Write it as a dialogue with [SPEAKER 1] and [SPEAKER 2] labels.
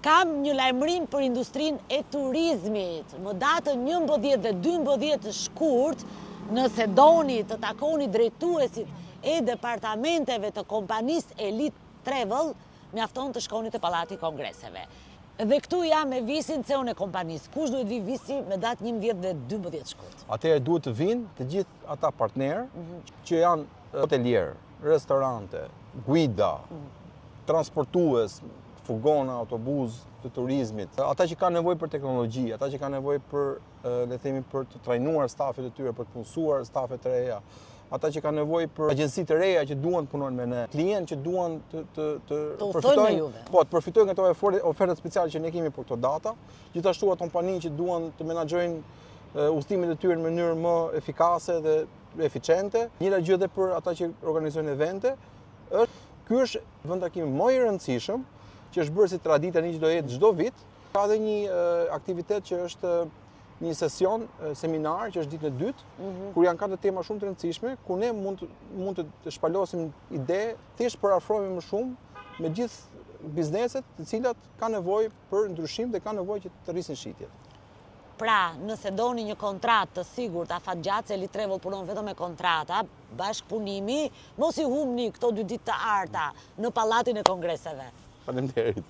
[SPEAKER 1] Kam një lajmërim për industrinë e turizmit. Më datën 11 dhe 12 shkurt, nëse doni të takoni drejtuesit e departamenteve të kompanisë Elite Travel, mjafton të shkoni te Pallati i Kongreseve. Dhe këtu jam me visin CEO-n e kompanisë. Kush duhet vi visi me datë 11 dhe 12 shkurt?
[SPEAKER 2] Atëherë duhet të vinë të gjithë ata partnerë që janë hotelier, restorante, guida, transportues, furgona, autobus të turizmit, ata që kanë nevojë për teknologji, ata që kanë nevojë për, le të themi, për të trajnuar stafet e tyre, për të punësuar stafet e reja, ata që kanë nevojë për agjenci të reja që duan të punojnë me ne, klientë që duan të përfitojnë, po, të përfitojnë nga ato ofertat speciale që ne kemi për këto data, gjithashtu ato kompani që duan të menaxhojnë udhëtimet e tyre në mënyrë më efikase dhe eficiente. Njëra gjë edhe për ata që organizojnë evente, ky është vendtakimi më i rëndësishëm, që është bërë si traditë që do jetë çdo vit. Ka edhe një aktivitet që është një sesion, seminar, që është ditën e dytë, kur janë 4 tema shumë të rëndësishme, ku ne mund të shpalosim ide, thjesht për afrohemi më shumë me gjithë bizneset të cilat kanë nevojë për ndryshim dhe kanë nevojë që të rrisin shitjet.
[SPEAKER 1] Pra, nëse doni një kontratë të sigurt, afatgjatë, se Elite Travel punon vetëm me kontrata, bashkëpunimi, mos i humni këto 2 ditë të arta në Pallatin e Kongreseve.
[SPEAKER 2] Faleminderit.